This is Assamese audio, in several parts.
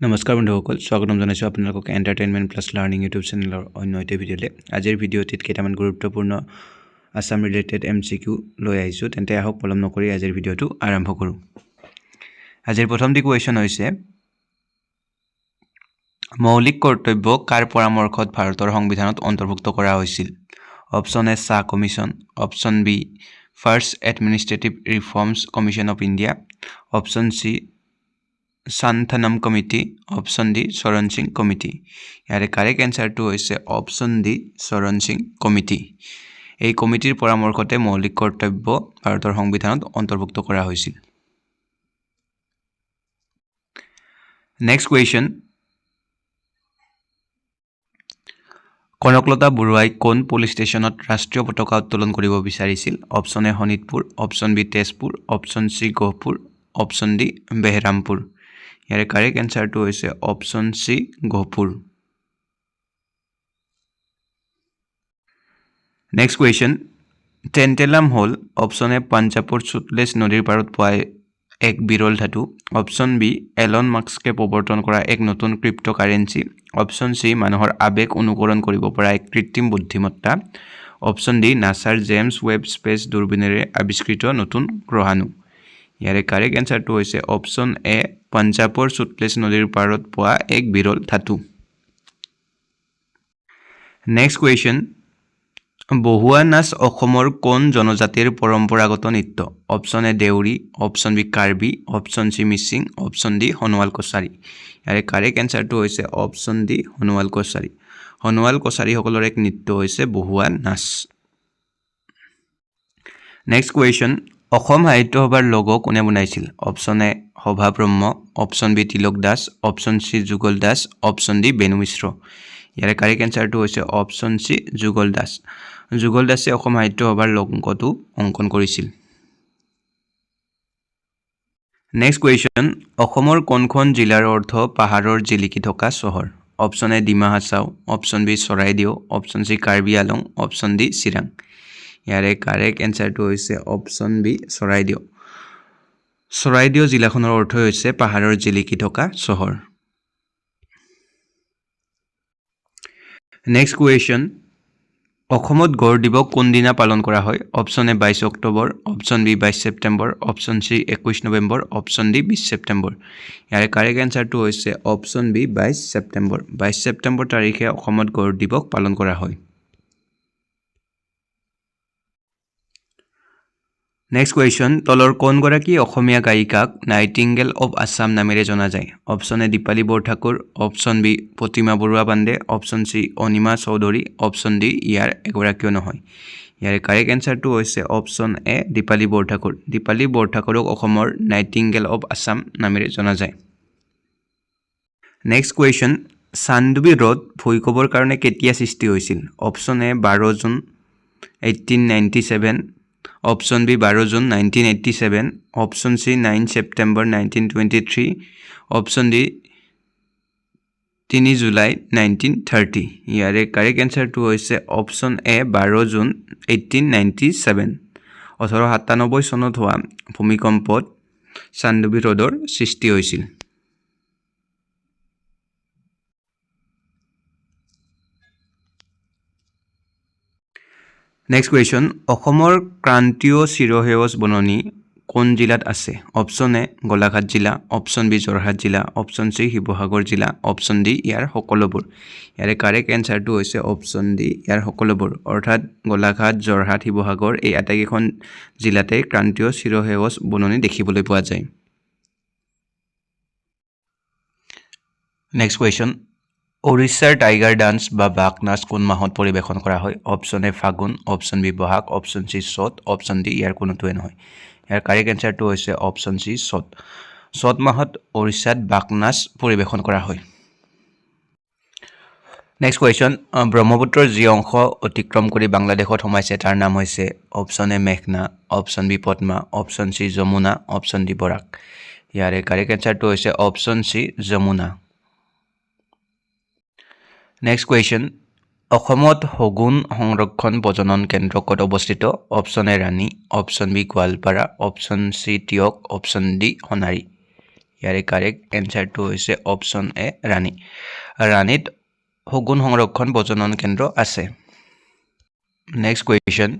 নমস্কাৰ বন্ধুসকল স্বাগতম জনাইছোঁ আপোনালোকক এণ্টাৰটেইনমেণ্ট প্লাছ লাৰ্ণিং ইউটিউব চেনেলৰ অন্য এটা ভিডিঅ'লৈ আজিৰ ভিডিঅ'টিত কেইটামান গুৰুত্বপূৰ্ণ আসাম ৰিলেটেড MCQ লৈ আহিছোঁ তেন্তে আহক পলম নকৰি আজিৰ ভিডিঅ'টো আৰম্ভ কৰোঁ আজিৰ প্ৰথমটি কুৱেশ্যন হৈছে মৌলিক কৰ্তব্য কাৰ পৰামৰ্শত ভাৰতৰ সংবিধানত অন্তৰ্ভুক্ত কৰা হৈছিল option A Shah commission option B first administrative reforms commission of India option C Santhanam Committee, option D, Saran Singh Committee. ইয়াৰে কাৰেক্ট এনসাৰটো হৈছে option D Charan Singh committee এই কমিটিৰ পৰামৰ্শতে মৌলিক কৰ্তব্য ভাৰতৰ সংবিধানত অন্তৰ্ভুক্ত কৰা হৈছিল নেক্সট কুৱেশ্যন কনকলতা বৰুৱাই কোন পুলিচ ষ্টেচনত ৰাষ্ট্ৰীয় পতাকা উত্তোলন কৰিব বিচাৰিছিল option A Sonitpur option B Tezpur option C Gohpur option D Behrampur ইয়াৰে কাৰেক্ট এনসাৰটো হৈছে option C Gohpur next question টেন্টেলাম হল অপশ্যন এ পাঞ্জাৱৰ সুতলেজ নদীৰ পাৰত পোৱা এক বিৰল ধাতু অপশ্যন বি এলন মাস্কে প্ৰৱৰ্তন কৰা এক নতুন ক্ৰিপ্টোকাৰেন্সি অপশ্যন চি মানুহৰ আবেগ অনুকৰণ কৰিব পৰা এক কৃত্ৰিম বুদ্ধিমত্তা অপশ্যন ডি নাছাৰ জেমছ ৱেব স্পেচ দূৰবীনেৰে আৱিষ্কৃত নতুন গ্ৰহাণু ইয়াৰে কাৰেক্ট এনসাৰটো হৈছে অপশ্যন এ পাঞ্জাৱৰ সুতলেজ নদীৰ পাৰত পোৱা এক বিৰল ধাতু নেক্সট কুৱেশ্যন বহুৱা নাচ অসমৰ কোন জনজাতিৰ পৰম্পৰাগত নৃত্য option A Deori option B Karbi option C Mising option D Sonowal Kachari ইয়াৰে কাৰেক্ট এনসাৰটো হৈছে অপশ্যন ডি সোণোৱাল কছাৰীসকলৰ এক নৃত্য হৈছে বহুৱা নাচ নেক্সট কুৱেশ্যন অসম সাহিত্য সভাৰ লোগো কোনে বনাইছিল অপশ্যন এ সভা ব্ৰহ্ম option B Tilak Das option C Jugal Das option D Benu Mishra ইয়াৰে কাৰেক্ট এনসাৰটো হৈছে অপশ্যন চি যুগল দাসে অসম সাহিত্য সভাৰ লোগোটো অংকন কৰিছিল নেক্সট কুৱেশ্যন অসমৰ কোনখন জিলাৰ অৰ্থ পাহাৰৰ জিলিকি থকা চহৰ option A Dima Hasao option B Charaideo option C Karbi আলং অপশ্যন ডি চিৰাং ইয়াৰে কাৰেক্ট এনসাৰটো হৈছে অপশ্যন বি চৰাইদেউ জিলাখনৰ অৰ্থ হৈছে পাহাৰৰ জিলিকি থকা চহৰ নেক্সট কুৱেশ্যন অসমত গড় দিৱস কোন দিনা পালন কৰা হয় option A 22 October option B 22 September option C 21 November option D 20 September ইয়াৰে কাৰেক্ট এনসাৰটো হৈছে অপশ্যন বি 22 ছেপ্টেম্বৰ তাৰিখে অসমত গড় দিৱস পালন কৰা হয় নেক্সট কুৱেশ্যন তলৰ কোনগৰাকী অসমীয়া গায়িকাক নাইটিংগেল অফ আছাম নামেৰে জনা যায় option A Dipali Barthakur option B Pratima Barua Pandey option C Anima Choudhury option D ইয়াৰ এগৰাকীও নহয় ইয়াৰে কাৰেক্ট এনসাৰটো হৈছে অপশ্যন এ দীপালী বৰঠাকুৰক অসমৰ নাইটিংগেল অফ আছাম নামেৰে জনা যায় নেক্সট কুৱেশ্যন চান্দুবি হ্ৰদ ভূঁইকঁপৰ কাৰণে কেতিয়া সৃষ্টি হৈছিল option A 12 June 1897 option B 12 June 1987 option C 9 September 1923 option D 3 July 1930 ইয়াৰে কাৰেক্ট এনসাৰটো হৈছে অপশ্যন এ 12 জুন 1897 1897 চনত হোৱা ভূমিকম্পত চান্দুবি হ্ৰদৰ সৃষ্টি হৈছিল নেক্সট কুৱেশ্যন অসমৰ ক্ৰান্তীয় চিৰসেউজ বননি কোন জিলাত আছে অপশ্যন এ গোলাঘাট জিলা অপশ্যন বি যোৰহাট জিলা অপশ্যন চি শিৱসাগৰ জিলা অপশ্যন ডি ইয়াৰ সকলোবোৰ ইয়াৰে কাৰেক্ট এনসাৰটো হৈছে অপশ্যন ডি ইয়াৰ সকলোবোৰ অৰ্থাৎ গোলাঘাট যোৰহাট শিৱসাগৰ এই আটাইকেইখন জিলাতে ক্ৰান্তীয় চিৰসেউজ বননি দেখিবলৈ পোৱা যায় নেক্সট কুৱেশ্যন ওড়িশাৰ টাইগাৰ ডান্স বা বাঘ নাচ কোন মাহত পৰিৱেশন কৰা হয় option A Phagun option B Bohag option C Chot option D ইয়াৰ কোনোটোৱে নহয় ইয়াৰ কাৰেক্ট এনসাৰটো হৈছে অপশ্যন চি চ'ত মাহত ওড়িশাত বাঘ নাচ পৰিৱেশন কৰা হয় নেক্সট কুৱেশ্যন ব্ৰহ্মপুত্ৰৰ যি অংশ অতিক্ৰম কৰি বাংলাদেশত সোমাইছে তাৰ নাম হৈছে অপশ্যন এ মেঘনা option B Padma option C Jamuna option D Barak ইয়াৰে কাৰেক্ট এনসাৰটো হৈছে option C Jamuna next question অসমত শগুন সংৰক্ষণ প্ৰজনন কেন্দ্ৰ ক'ত অৱস্থিত option A Rani option B Goalpara option C Tiyok option D Sonari ইয়াৰে কাৰেক্ট এনসাৰটো হৈছে অপচন এ ৰাণী ৰাণীত শগুন সংৰক্ষণ প্ৰজনন কেন্দ্ৰ আছে নেক্সট কুৱেশ্যন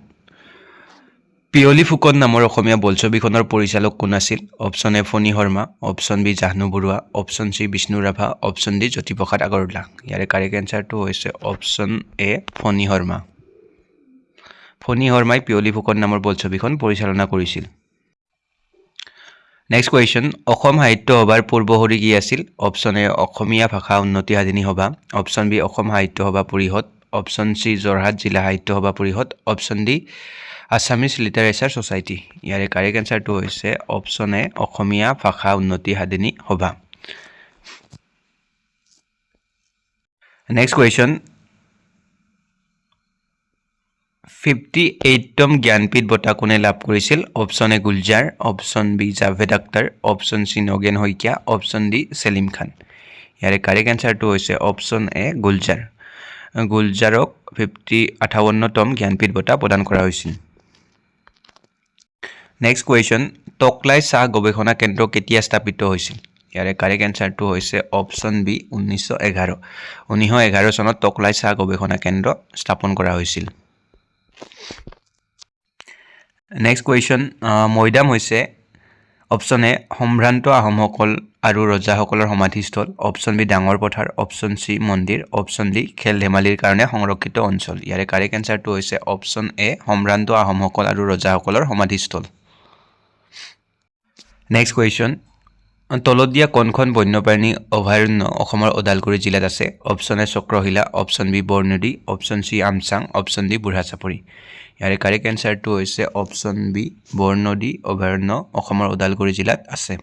পিয়লি ফুকন নামৰ অসমীয়া বোলছবিখনৰ পৰিচালক কোন আছিল option A Phani Sarma option B Jahnu Barua option C Bishnu Rabha option D Jyotiprasad Agarwala ইয়াৰে কাৰেক্ট এনসাৰটো হৈছে অপচন এ ফণী শৰ্মা ফণী শৰ্মাই পিয়লি ফুকন নামৰ বোলছবিখন পৰিচালনা কৰিছিল নেক্সট কুৱেশ্যন অসম সাহিত্য সভাৰ পূৰ্বসূৰী কি আছিল অপচন এ অসমীয়া ভাষা উন্নতি সাধিনী সভা অপচন বি অসম সাহিত্য সভা পৰিষদ অপচন চি যোৰহাট জিলা সাহিত্য সভা পৰিষদ option D Assamese literature society ইয়াৰে কাৰেক্ট এনসাৰটো হৈছে অপচন এ অসমীয়া ভাষা উন্নতি সাধিনী সভা নেক্সট কুৱেশ্যন 58তম জ্ঞানপীঠ বঁটা কোনে লাভ কৰিছিল option A Gulzar option B Javed Akhtar option C Nagen Saikia option D Salim Khan ইয়াৰে কাৰেক্ট এনসাৰটো হৈছে অপচন এ গুলজাৰ গুলজাৰক 58তম জ্ঞানপীঠ বঁটা প্ৰদান কৰা হৈছিল নেক্সট কুৱেশ্যন টকলাই চাহ গৱেষণা কেন্দ্ৰ কেতিয়া স্থাপিত হৈছিল ইয়াৰে কাৰেক্ট এনসাৰটো হৈছে অপচন বি 1911 চনত টকলাই চাহ গৱেষণা কেন্দ্ৰ স্থাপন কৰা হৈছিল নেক্সট কুৱেশ্যন মৈদাম হৈছে অপচন এ সম্ভ্ৰান্ত আহোমসকল আৰু ৰজাসকলৰ সমাধিস্থল অপচন বি ডাঙৰ পথাৰ অপচন চি মন্দিৰ অপচন ডি খেল ধেমালিৰ কাৰণে সংৰক্ষিত অঞ্চল ইয়াৰে কাৰেক্ট এনসাৰটো হৈছে অপচন এ সম্ভ্ৰান্ত আহোমসকল আৰু ৰজাসকলৰ সমাধিস্থল নেক্সট কুৱেশ্যন তলত দিয়া কোনখন বন্যপ্ৰাণী অভয়াৰণ্য অসমৰ ওদালগুৰি জিলাত আছে option A Chakrashila option B Barnadi option C Amchang option D Burhachapori ইয়াৰে কাৰেক্ট এনসাৰটো হৈছে অপচন বি বৰনদী অভয়াৰণ্য অসমৰ ওদালগুৰি জিলাত আছে